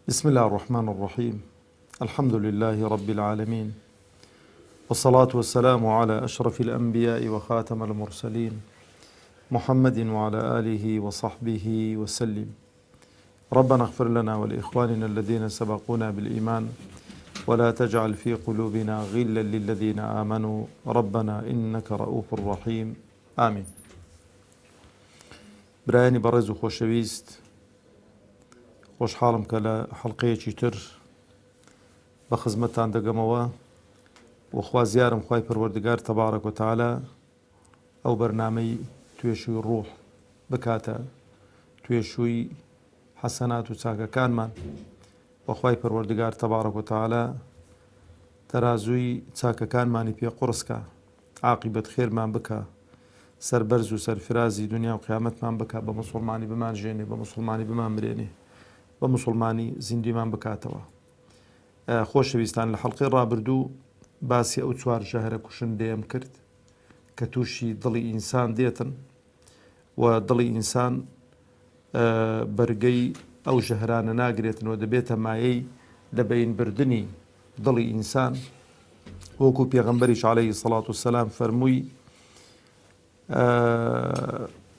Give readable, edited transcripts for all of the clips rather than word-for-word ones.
بسم الله الرحمن الرحيم. الحمد لله رب العالمين، والصلاة والسلام على أشرف الأنبياء وخاتم المرسلين محمد وعلى آله وصحبه وسلم. ربنا اغفر لنا ولإخواننا الذين سبقونا بالإيمان ولا تجعل في قلوبنا غلا للذين آمنوا ربنا إنك رؤوف رحيم آمين. برایانی بەڕێز و خۆشەویست، خۆشحاڵم کە لە حەڵقەیەکی تر بە خزمەتتان دەگەمەوە و خوازیارم خوای پەروەردگار تەبارەک و تەعالە ئەو بەرنامەی توێشووی ڕوح بکاتە توێشووی حەسەنات و چاکەکانمان، و خوای پەروەردگار تەبارەک و تەعالە تەرازووی چاکەکانمانی پێ قورسکە، عاقیبەت خێرمان بکە، سەربەرز و سەرفرازی دنیا و قیامەتمان بکە، بە موسڵمانی بمان ژێنێ، بە موسڵمانی بمان مرێنێ، بە موسڵمانی زیندیمان بکاتەوە. خۆشەویستان، لە حەڵقەی ڕابردوو باسی ئەو چوار ژەهرە کوشندەیەم کرد کە تووشی دڵی ئینسان دێتن و دڵی ئینسان بەرگەی ئەو ژەهرانە ناگرێتن و دەبێتە مایەی لە بەینبردنی دڵی ئینسان، وەکو پێغەمبەریش عەلەیهی سەڵات وسەلام فەرمووی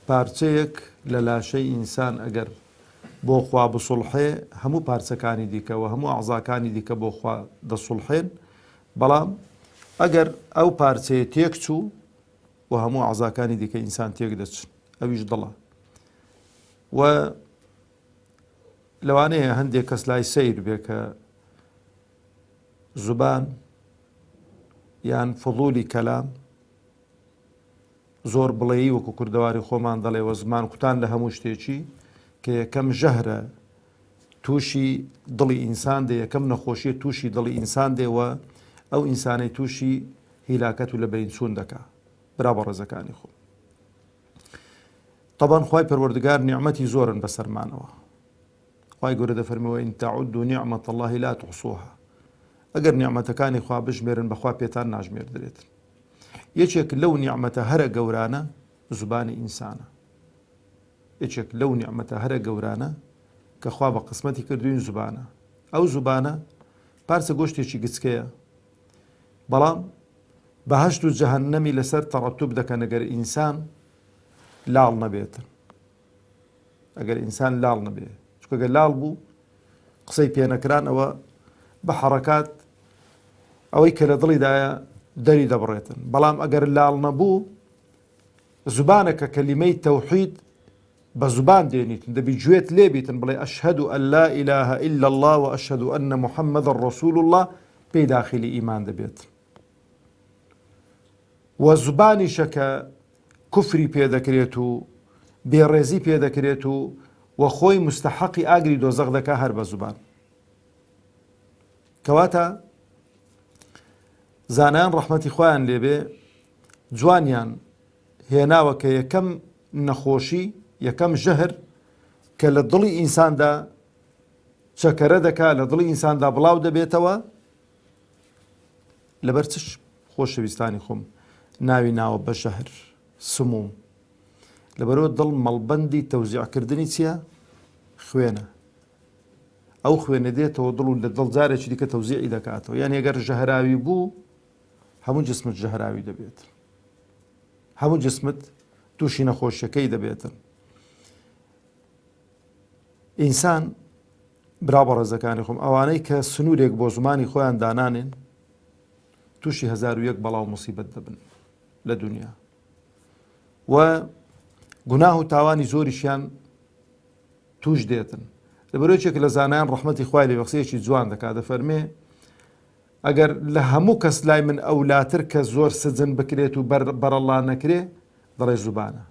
پارچەیەک لە لاشەی ئینسان ئەگەر بۆ خوا بسوڵحێ، هەموو پارچەکانی دیکە و هەموو ئەعزاکانی دیکە بۆ خوا دەسوڵحێن، بەڵام ئەگەر ئەو پارچەیە تێک چوو و هەموو ئەعزاکانی دیکە ئینسان تێک دەچن، ئەویش دڵە. و لەوانەیە هەندێک کەس لای سەیر بێ کە زوبان یان فضولی کەلام زۆر بڵێی وەکو کوردەواری خۆمان دەڵێەوە زمان کوتان لە هەموو شتێکی کە یەکەم ژەهرە تووشی دڵی ئینسان دێ، یەکەم نەخۆشیە تووشی دڵی ئینسان دێەوە ئەو ئینسانەی تووشی هیلاکەت و لە بەینچوون دەکا. برا بە ڕێزەکانی خۆ، طبعاً خوای پەروەردگار نیعمەتی زۆرن بەسەرمانەوە. خوای گەورە دەفەرمێوە ئین تەعودوا نیعمەت الله لا تحصوها. ئەگەر نیعمەتەکانی خوا بژمێرن بەخوا پێتان ناژمێر دەرێتن. یەکێک لەو نیعمەتە هەرە گەورانە زوبانی ئینسانە، یەکێک لەو نیعمەتە هەرە گەورانە کە خوا بە قسمەتی کردوین زوبانە. ئەو زوبانە پارچە گۆشتێکی گچکەیە، بەڵام بەهەشت و جەهەنەمی لەسەر تەڕەتوب دەکەن ئەگەر ئینسان لاڵ نەبێتن. ئەگەر ئینسان لاڵ نەبێ، چونکە ئەگەر لاڵ بوو قسەی پێنەکران ئەوە بە حەرەکات ئەوەی کە لە دڵیدایە دەری دەبڕێتن. بەڵام ئەگەر لاڵ نەبوو، زوبانە کە کەلیمەی تەوحید بە زوبان دێنیتن، دەبی گوێت لێبیتن بڵێ ئەشهەدو ئەن لا ئیلاهە ئیلا الله و ئەشهەدو ئەنە محەممەدە ڕەسوول الله، پێی داخلی ئیمان دەبێت. و زوبانیشە کە کوفری پێدەکرێت و بێڕێزی پێدەکرێت و خۆی مستحەقی ئاگری دۆزەق دەکا هەر بە زوبان. کەواتە زانایان ڕەحمەتی خۆیان لێبێ جوانیان هێناوە کە یەکەم نەخۆشی، یەکەم ژەهر کە لە دڵی ئینساندا چەکەرە دەکا، لە دڵی ئینساندا بڵاو دەبێتەوە، لەبەر چش خۆشەویستانی خۆم ناوی ناوە بە ژەهر سموم. لەبەرەوە دڵ مەڵبەندی تەوزیعکردنی چییە؟ خوێنە. ئەو خوێنە دێتەوە دڵ و لە دڵ جارێکی دیکە تەوزیعی دەکاتەوە. یعنی ئەگەر ژەهراوی بوو، هەموو جسمت ژەهراوی دەبێت، هەموو جسمت تووشی نەخۆشیەکەی دەبێتن. ئینسان، برا بە ڕێزەکانی خۆم، ئەوانەی کە سنوورێک بۆ زمانی خۆیان دانانێن تووشی 1001 بەڵاو موسیبەت دەبن لە دنیا، و گوناه و تاوانی زۆریشیان توش دێتن. لەبەرەوەیەک لە زانایان ڕەحمەتی خوای لێ قسەیەکی جوان دەکات، دەفەرمێ ئەگەر لە هەموو کەس لای من ئەولاتر کە زۆر سجن بکرێت و بەرەڵا نەکرێ، دەڵێ زوبانە.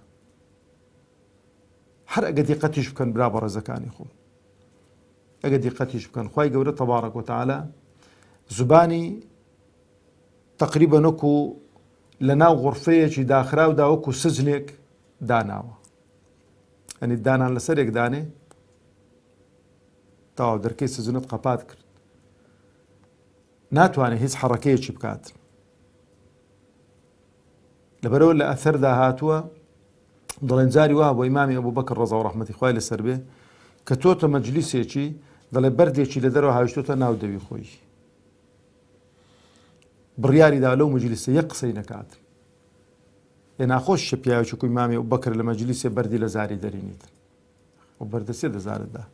هەر ئەگە دیقەتیش بکەن برا بە ڕێزەکانی خۆم، ئەگە دیقەتیش بکەن، خوای گەورە تەبارەک و تەعالە زوبانی تەقریبەن وەکو لە ناو غورفەیەکی داخراودا وەکو سجنێک داناوە. ئەنی دانان لەسەرێک دانێ تاوا دەرکەی سجنت قەپات کرد، ناتوانێت هیچ حەڕەکەیەکی بکات. لەبەرەوە لە ئەثەردا هاتووە دڵێن جاری وا بۆ ئیمامی ئەبوو بەکر ڕەزا و ڕەحمەتی خوای لەسەر بێ کە تۆتە مەجلیسێکی دەڵێ بەردێکی لە دەرەوە هاویشتۆتە ناو دەوی خۆی بڕیاریدا لەو مەجلیسە یەک قسەی نەکات لێ ناخۆش شە پیاوێکی کوی مامی و بەکر لە مەجلیسێ بەردی لە زاری دەرینیت و بەردەسێ دەزارتدا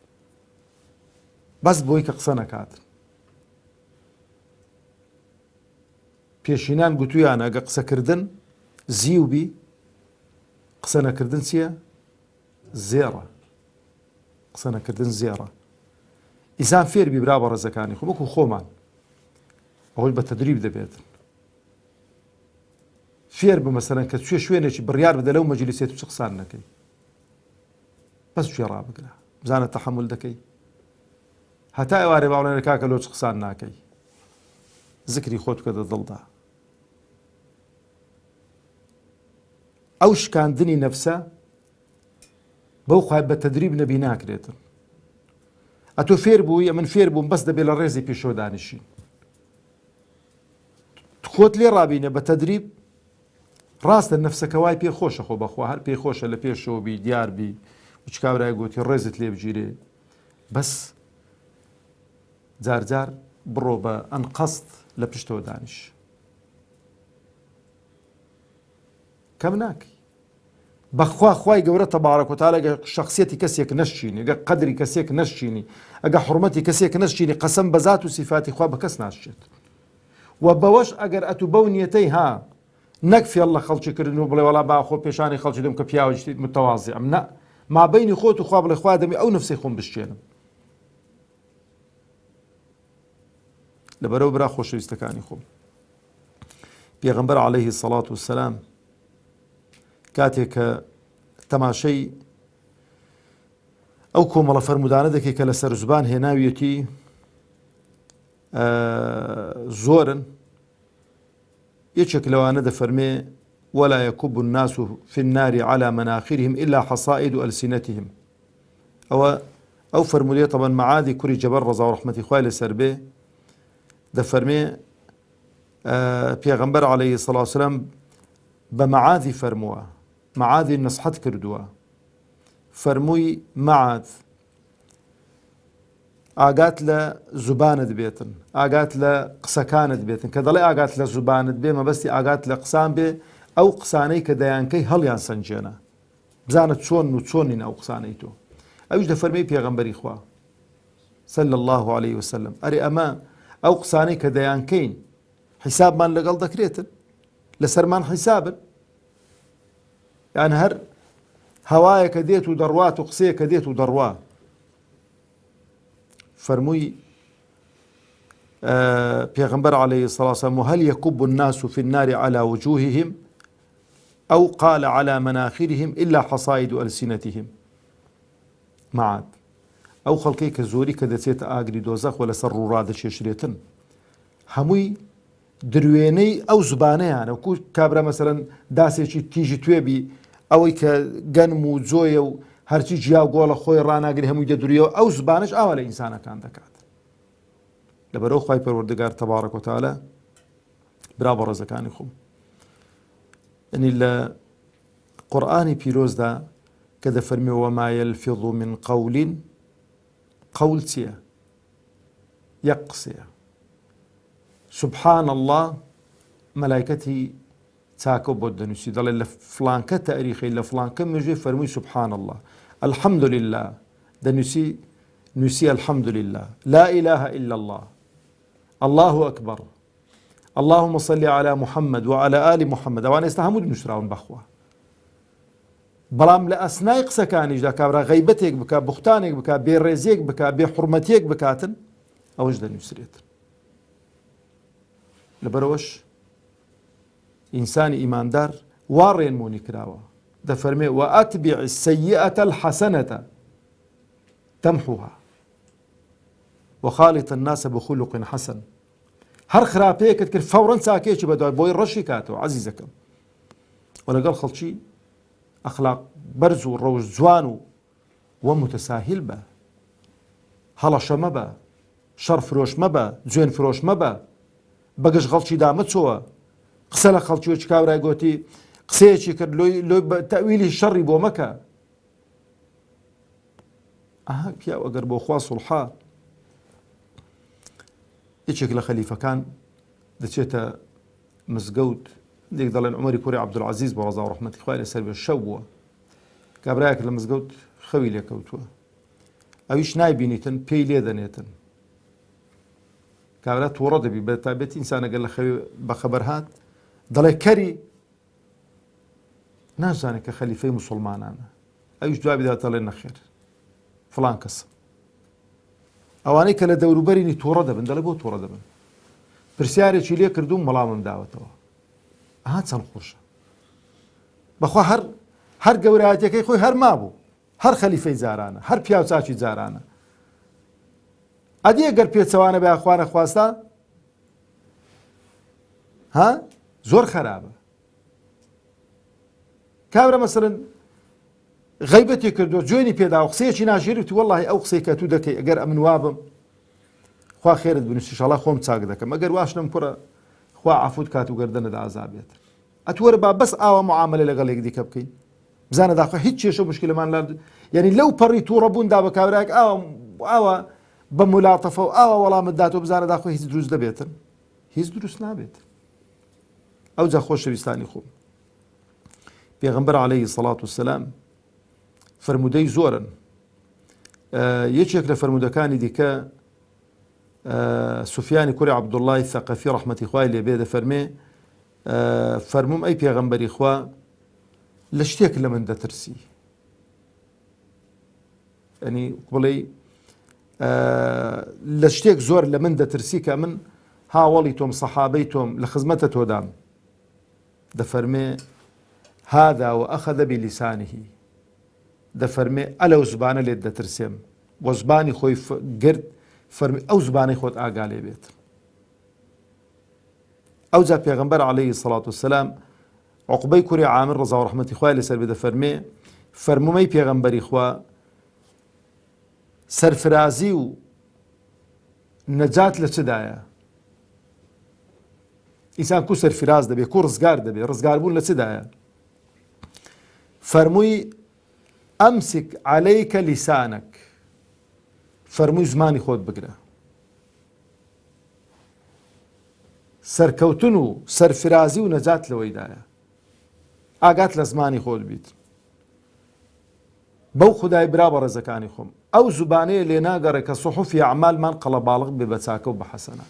بەس بۆی کە قسە نەکات پێشینان گوتویان ئەگە قسەکردن زیو بی قسە نەکردن چییە؟ زێڕە قسە نەکردن زێڕە ئیسان فێربی برا بە ڕێزەکانی خۆ وەکو خۆمان ئەوەی بە تەدریب دەبێت فێر بە مەسەلەن کە توێ شوێنێکی بڕیار بدە لەو مەجلیسێت و چ قسان نەکەی بەس توێ ڕابگرە بزانە تەحەمل دەکەی هەتا ئێوارێ باوڵێنە کاکە لۆ چ قسان ناکەی زکری خۆت بکە دە دڵدا ئەو شکاندنی نەفسە بەو خوای بە تەدریب نەبی ناکرێتن ئەتۆ فێر بووی من فێر بووم بەس دەبێت لە ڕێزی پێشەوە دانیشین خۆت لێ ڕابینە بە تەدریب ڕاستە نەفسەکە وای پێ خۆشە خۆ بەخوا هەر پێی خۆشە لە پێشەوە بی دیار بی وچ کابرای گوتی ڕێزت لێ بگیرێ بەس جار جار بڕۆ بە ئەن قەست لە پشتەوە دانیش کەم ناکەی بەخوا خوای گەورە تەبارەک و تەعالا ئەگە شەخسیەتی کەسێک نەشچینی ئەگە قەدری کەسێک نەشچینی ئەگە حورمەتی کەسێک نەشچینی قەسەم بە زات و سیفاتی خوا بە کەس ناشێت و بەوەش ئەگەر ئەتو بەو نیەتەی ها نەک فێڵ لە خەڵکی کردن و بڵێ وەڵا با خۆ پێشانی خەڵکی دەم کە پیاوەی متەواضع ئەم نە مابەینی خۆت و خوا بڵێ خوا دەمی ئەو نەفسەی خۆم بشکێنم لەبەرەوە برا خۆشەویستەکانی خۆم پێغەمبەر عەلەیهی سەڵات وسەلام کاتێک کە تەماشەی ئەو کۆمەڵە فەرمودانە دەکەی کە لەسەر زوبان هێناویەتی زۆرن یەکێک لەوانە دەفەرمێ ولا يكب الناس في النار على مناخرهم إلا حصائد ألسنتهم أو فرمودية طبعا معاذ كوري جبر رضا ورحمة خوالي سربي دەفەرمێ پێغەمبەر عەلەیهی سەڵات وسەلام بە معاذی فەرمووە معاذی نەسحەت کردووە فەرمووی معاذ ئاگات لە زوبانت بێتن ئاگات لە قسەکانت بێتن کە دەڵێ ئاگات لە زوبانت بێ مەبەستی ئاگات لە قسان بێ ئەو قسانەی کە دەیانکەی هەڵیان سەنجێنە بزانە چۆن و چۆنین ئەو قسانەی تۆ ئەویش دەفەرمێی پێغەمبەری خوا صلی الله عليه وسلم ئەرێ ئەمە ئەو قسانەی کە دەیانکەین حیسابمان لەگەڵ دەکرێتن لەسەرمان حیسابن یان هەر هەوایەکە دێت و دەڕوات و قسەیەکە دێت و دەڕوا فەرمووی پێغەمبەر عەلەیهی سەڵات وسەلام هەل یەکب الناس في النار على وجوههم أو قال على مناخرهم إلا حصائد ألسنتهم معاد ئەو خەڵکەی کە زۆری کە دەچێتە ئاگری دۆزەخ و لەسەر ڕووڕادەچێشرێتن هەمووی دروێنەی ئەو زبانەیانە وەکو کابرا مەسەلەن داسێکی تیژی توێبی ئەوەی کە گەنم و جۆیە و هەرچی جیاو گۆڵە خۆی ڕناگری هەمووی دەدوریەوە ئەو زبانش ئاوا لە ئینسانەکان دەکات لەبەرەوە خوای پەروەردگار تەبارەک و تەعالا برا بە ڕێزەکانی خۆم یعنی لە قورئانی پیرۆزدا کە دەفەرمێ وما يلفظ من قول قول چییە یەک قسەیە سبحان الله مەلایکەتی چاکە بۆ دەنووسی دەڵێ لە فڵانکە تاریخی لە فڵانکە مێژوێ فەرمووی سبحان الله الحمد لله دەنووسی نووسی الحمد لله لا إله إلا الله الله أكبر اللهم صل على محمد وعلى آل محمد ئەوانە ئێستا هەموو نووسراون بەخوا بەڵام لە ئەسنای قسەکانیشدا کابرا غەیبەتێک بکات بوختانێک بکات بێڕێزیەک بکات بێ حورمەتیەک بکاتن ئەوەش دەنووسرێت لەبەرەوەش ئینسانی ئیماندار وا ڕێنمونی کراوە دەفەرمێ وأتبع السيئة الحسنة تمحوها وخالط الناس بخلق حسن هەر خراپەیەکت کرد فەورەن چاکێکی بەدوای بۆی ڕەشی کاتەوە عەزیزەکەم و لەگەڵ خەڵکی ئەخلاق بەرز و ڕەوش جوان و متەساهیل بە هەڵەشە مەبە شەڕ فرۆش مەبە جوێن فرۆش مەبە بەگەشت خەڵکیدا مەچۆوە قسە لە خەڵکی وەکی کاورای گوتی قسەیەکی کرد لۆی تەویلی شەڕی بۆ مەکە ئەها پیاو ئەگەر بۆ خوا سوڵحا یەکێک لە خەلیفەکان دەچێتە مزگەوت، دێک دەڵێن عومەری کوڕی عەبدولعەزیز بە ڕەزا و ڕەحمەتی خوای لەسەر بێ شەو بووە، کابرایەک لە مزگەوت خەوی لێکەوتووە، ئەویش نایبینیتن پێی لێ دەنێتن. کابرا تووڕە دەبی بە تایبەتی ئینسانەگەر لە خەوی بەخەبەر هات دەڵێ کەری نازانێت کە خەلیفەی موسڵمانانە، ئەویش دوای بدات دەڵێ نەخێر فڵان کەسە. ئەوانەی کە لە دەوروبەرینی تووڕە دەبن دەڵێ بۆ تووڕە دەبن، پرسیارێکی لێ کردوم وەڵامم داوەتەوە. ئەها چەند خۆشە، بەخوا هەر گەورایەتەکەی خۆی هەر مابوو، هەر خەلیفەی جارانە، هەر پیاو چاچی جارانە. ئەدی ئەگەر پێچەوانە بە خوا نەخواستا ها زۆر خراپە. کابرا مەسەڵەن غەیبەتی کردو جوێنی پێداوە قسەیەکی ناژێریتی وەڵڵاهی ئەو قسەی کە تو دەکەی ئەگەر ئەمن وابم خوا خێرت بنووسی ئینشاڵڵا خۆم چاک دەکەم، ئەگەر واشنم کوڕە خوا عەفوت کات و گەردەنت ئازابێت. ئەتوەرە با بەس ئاوا معاملە لەگەڵ یەک دیکە بکەین، بزانە داخوا هیچ کێشە و مشکلەمان یعنی لەو پەڕی تووڕە بووندا بە کابراایەک ئاوا بە مولاتەفە و ئاوا وەڵامت داتەوە بزانە داخوا هیچ دروست دەبێتن، هیچ دروست نابێت. ئەوجا خۆشەویستانی خۆم، پێغەمبەر عەلەیهی سەڵات وسەلام فرمودەی زۆرن. یەکێک لە فرمودەکانی دیکە سوفیانی کوڕی عەبدوڵڵای ثەقەفی ڕەحمەتی خوای لێبێ دەفەرمێ فەرمووم ئەی پێغەمبەری خوا لە شتێک لە من دەترسی، ینی بڵێ لە شتێک زۆر لە من دەترسی کە من هاوڵی تۆم سەحابەی تۆم لە خزمەتە تۆدام. دەفەرمێ هذا وأخذ بلسانه، دەفەرمێ ئەلەو زبانە لێت دەترسێم، وە زبانی خۆی گرت فەرمی ئەو زبانەی خۆت ئاگا لێ بێت. ئەوجا پێغەمبەر عەلەیهی سەڵات وسەلام عوقبەی کوڕی عامر ڕەزا و ڕەحمەتی خوای لەسەر بێ دەفەرمێ فەرمومەی پێغەمبەری خوا سەرفرازی و نەجات لە چدایە؟ ئینسان کو سەرفراز دەبێ، کو ڕزگار دەبێ، ڕزگاربوون لە چدایە؟ فەرمووی ئەمسک عەلەیکە لیسانەک، فەرمووی زمانی خۆت بگرە. سەرکەوتن و سەرفرازی و نەجات لەوەیدایە، ئاگات لە زمانی خۆت بیت. بەو خودای برا بە ڕێزەکانی خۆم ئەو زوبانەیە لێ ناگەڕێ کە سوحوفی ئەعمالمان قەڵەباڵغ بێ بە چاکە و بە حەسەنە.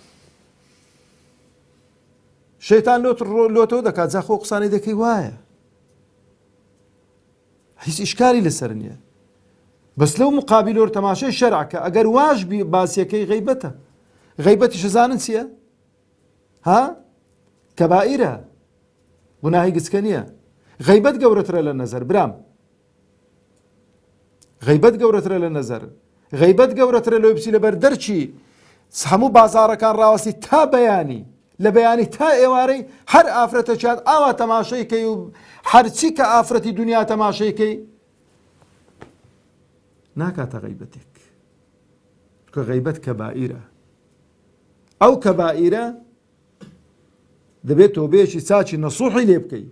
شەیتان لۆتەوە دەکات جا خۆ قسانەی دەکەی وایە، هیچ ئیشکالی لەسەر نییە. بەس لەو مقابلۆر تەماشای شەرعکە ئەگەر واش بی باسیەکەی غەیبەتە. غەیبەتی شەزانن چییە؟ ها کەبائیرە، گوناهی گچکە نییە. غەیبەت گەورەترە لە نەزەر برام، غەیبەت گەورەترە لە نەزەر، غەیبەت گەورەترە لەوەی بچی لەبەر دەرچی هەموو بازاڕەکان ڕاوەستی تا بەیانی، لە بەیانی تا ئێوارەی هەر ئافرەتە چات ئاوا تەماشەیکەی و هەرچی کە ئافرەتی دنیا تەماشەیکەی ناکاتە غەیبەتێک، کە غەیبەت کەبائیرە. ئەو کەبائیرە دەبێت تۆبەیەکی چاچی نەسوحی لێ بکەی.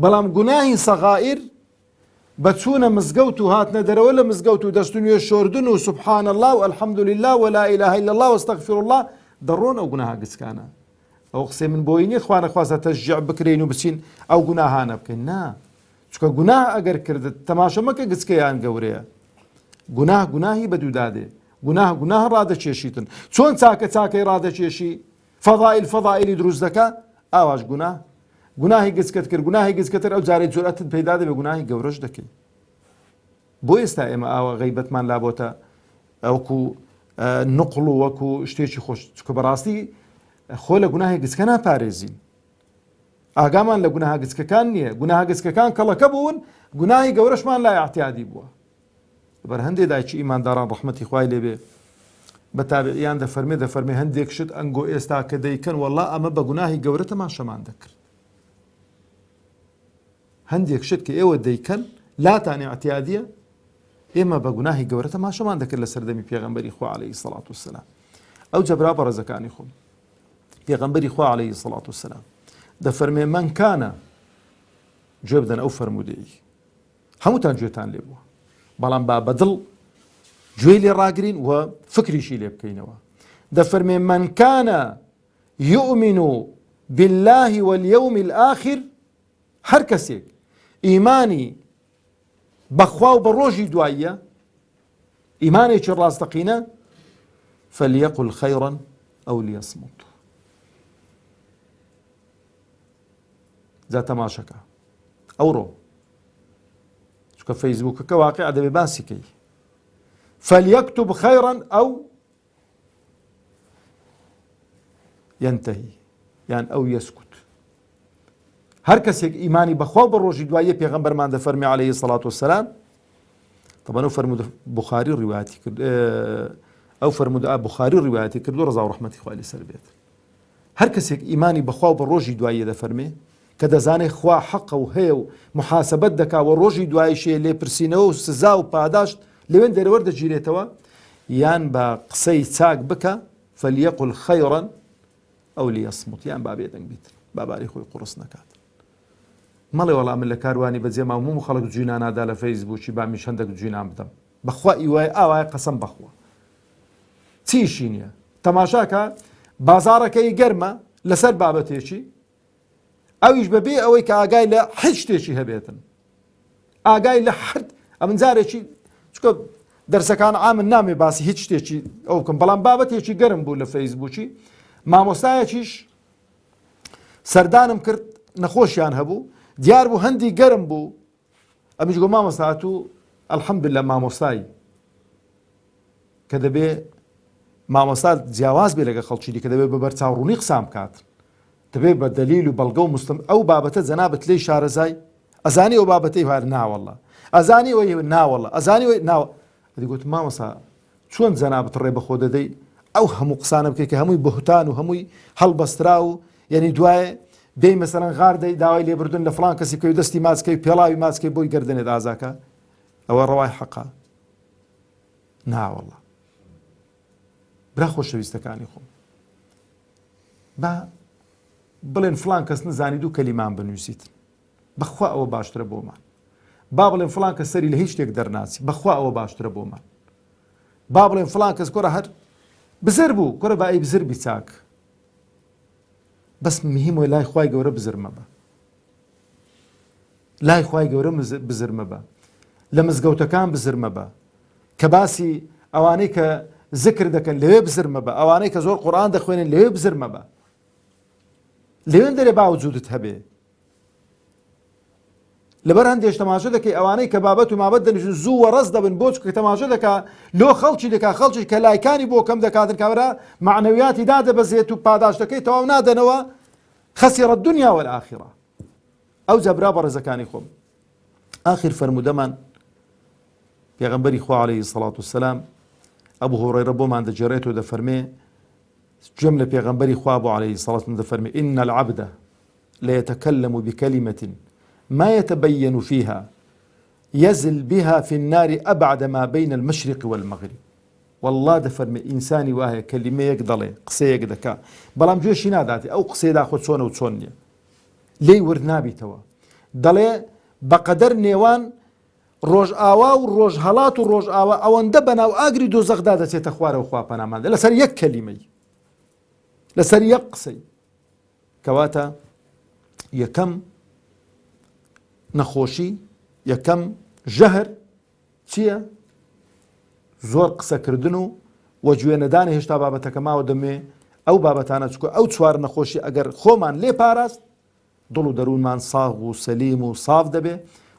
بەڵام گوناهی سەغائیر بەچوونە مزگەوت و هاتنە دەرەوە لە مزگەوت و دەست و نوێ شۆردن و سوبحان الله و الحەمد لله و لا إله إلا الله و استەغفر الله دەڕۆن ئەو گوناها گچکانە. ئەو قسەی من بۆی نییە خوا نەخوازە تەشجیع بکرێن و بچین ئەو گوناهانە بکەین، نا، چونکە گوناه ئەگەر کردت تەماشە مەکە گچکەیان گەورەیە. گوناه گوناهی بەدوودادێ، گوناه ڕادەچێشیتن. چۆن چاکە چاکەی ڕادەچێشی فەضائیلی دروست دەکا، ئاواش گوناهی گچکەت کرد، گوناهی گچکەتر ئەو جارێ جورئەتت پەیدا دەبێ گوناهی گەورەش دەکەی. بۆ ئێستا ئێمە ئاوا غەیبەتمان لابۆتە ئەوکو نقڵ و وەکو شتێکی خۆش، چونکە بەڕاستی خۆ لە گوناهی گچکە ناپارێزین، ئاگامان لە گوناها گچکەکان نییە. گوناها گچکەکان کەڵەکە بوون، گوناهی گەورەشمان لای احتیادی بووە. بەر هەندێک دایکی ئیمانداران ڕەحمەتی خوای لێبێ بە تابعیان دەفەرمێ هەندێک شت ئەنگۆ ئێستا کە دەیکەن وەڵڵا ئەمە بە گوناهی گەورە تەماشەمان دەکرد. هەندێک شت کە ئێوە دەیکەن لاتانی احتیادیە، ئێمە بە گوناهی گەورە تەماشەمان دەکرد لە سەردەمی پێغەمبەری خوا عەلەیهی سەڵات وسەلام. ئەو جەبرا بە ڕێزەکانی خۆم، پێغەمبەری خوا عەلەیهی سەڵات وسەلام دەفەرمێ من کانە، گوێ بدەن ئەو فەرمودەی هەمووتان گوێتان لێ بووە، بەڵام با بەدڵ گوێی لێ ڕاگرین و فکریشی لێ بکەینەوە. دفرمي من كان يؤمن بالله واليوم الآخر هر کەسێک ئیمانی بەخوا و بە ڕۆژی دواییە ئیمانێکی ڕاستەقینە فليقل خيرا أو ليصمت جا تەماشەکە ئەوڕۆ چکە فەیسبووکەکە واقع دەبێ باسی کەی فليكتب خيرا أو ينتهي يعني أو يسكت هر کەسێک ئیمانی بەخوا و بە ڕۆژی دواییە پێغەمبەرمان دەفەرمێ عليه الصلاة والسلام طبعا فرمود بخاري رواياتي او فرمود بخاري رواياتي كردو رضا ورحمتي خوالي لسر بيت هر کەسێک ئیمانی بەخوا و بە ڕۆژی دواییە دەفەرمێ کە دەزانێ خوا حەقە و هەیە و محاسەبەت دەکا و ڕۆژی دواییشێ لێپرسینەوە و سزا و پاداشت لەوێن دەرەوەردەگیرێتەوە یان بە قسەی چاک بکە فليقل خيرا أو ليصمت یان با بێدەنگ بیت باباری خۆی قورس نەکات مەڵێ وەڵام من لە کاروانی بەجێ ماوم و خەڵک جوینان نادا لە فەیسبووکی با میشەندێک جوینان بدەم بەخوا ئیوای ئاوایە قەسەم بەخوا چیشی نییە تەماشاکە بازارەکەی گەرمە لەسەر بابەتێکی ئەویش بەبێ ئەوەی کە ئاگای لە هیچ شتێکی هەبێتن ئاگای لە حرد ئەمن جارێکی چکە دەرسەکان عامن نامێ باسی هیچ شتێکی ئەو بکەم بەڵام بابەتێکی گەرم بوو لە فەیسبووکی مامۆستایەکیش سەردانم کرد نەخۆشیان هەبوو دیار بوو هەندی گەرم بوو ئەمیش گۆ مامۆستا و ئەلحەمدوللە مامۆستایی کە دەبێ مامۆستا جیاواز بێ لەگە خەڵکی دیکە دەبێت بە بەرچاوڕوونی قسام بکات دەبێت بە دەلیل و بەڵگە و مستەم ئەو بابەتە جەنابەت لێی شارەزای ئەزانی ئەو بابەتەی هەر ناوەڵڵا ئەزانی ئەوەی ناوەڵڵا ئەزانی ئەوەی ناوە ئەدی گوت مامۆستا چۆن جەنابەت ڕێ بەخۆ دەدەی ئەو هەموو قسانە بکەی کە هەمووی بەهوتان و هەمووی هەڵبەسترا و یعنی دوایە دەی مەسەڵەن غار دەی داوای لێبردن لە فڵان کەسی بکەی و دەستی ماچکەی پێڵاوی ماچکەی بۆی گەردنێت ئازاکە ئەوە ڕەوای حەقا ناوەڵڵا برا خۆشەویستەکانی خۆم با بڵێن فڵان کەس نزانید و کەلیمان بنووسیت بەخوا ئەوە باشترە بۆمان با بڵێن فڵان کەس سەری لە هیچ شتێک دەرناچی بەخوا ئەوە باشترە بۆمان با بڵێن فڵان کەس کۆرە هەر بزر بوو کۆرە با ئەی بزر بی چاک بەس مهم وی لای خوای گەورە بزر مەبە لای خوای گەورە بزر مەبە لە مزگەوتەکان بزر مەبە کە باسی ئەوانەی کە ذکر دەکەن لەوێ بزر مەبە ئەوانەی کە زۆر قورئان دەخوێنن لەوێ بزر مەبە لەوێن دەرێ باوجودت هەبێ لەبەر هەندێش تەماشە دەکەی ئەوانەی کە بابەت و مابەت دەنووسن زوو وەڕەس دەبن بۆ چکە تەماشە دەکا لۆ خەڵکی دەکا خەڵکی کە لایکانی بۆ کەم دەکاتن کابرا معنەویاتی دادەبەزێت و پاداش دەکەی تەواو نادەنەوە خەسیرە الدنیا والآخرە ئەو جەبرا بەڕێزەکانی خۆم آخر فرمودەمان پێغەمبەری خوا عەلەیهی الصەڵاتو وەسسەلام ئەبوو هورەیرە بۆمان دەجێڕێت و دەفەرمێ جێم لە پێغەمبەری خوا بۆ عەلەیهی الصەڵاتو دەفەرمێ إن العبد ليتكلم بكلمة ما يتبين فيها يزل بها في النار أبعد ما بين المشرق والمغرب والله دەفەرمێ ئینسانی وایە کەلیمەیەک دەڵێ قسەیەک دەکا بەڵام گوێشی ناداتی ئەو قسەیەدا خۆ چۆنە و چۆن نییە لێی ورد نابیتەوە دەڵێ بەقەدەر نێوان ڕۆژ ئاوا و ڕۆژ هەڵات و ڕۆژ ئاوا ئەوەندە بەناو ئاگری دۆزەخدا دەچێتە خوارەوە خوا پەناماندا لەسەر یەک کەلیمەی لەسەر یەک قسەی کەواتە یەکەم نەخۆشی یەکەم ژەهر چییە؟ زۆر قسەکردن و وەگوێنەدانی هێشتا بابەتەکە ماوە دەمێ ئەو بابەتانە چکە ئەو چوار نەخۆشی ئەگەر خۆمان لێ پاراست دڵ و دەروونمان ساغ و سەلیم و ساف دەبێ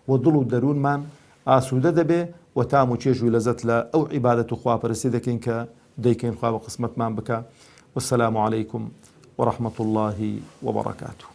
و دڵ و دەروونمان ئاسوودە دەبێ و تام و چێژ و لەزەت لە ئەو عیبادەت و خواپەرستی دەکەین کە دەیکەین خوا بە قسمەتمان بکە والسلام عەلەیکم ورحمة الله وبركاته.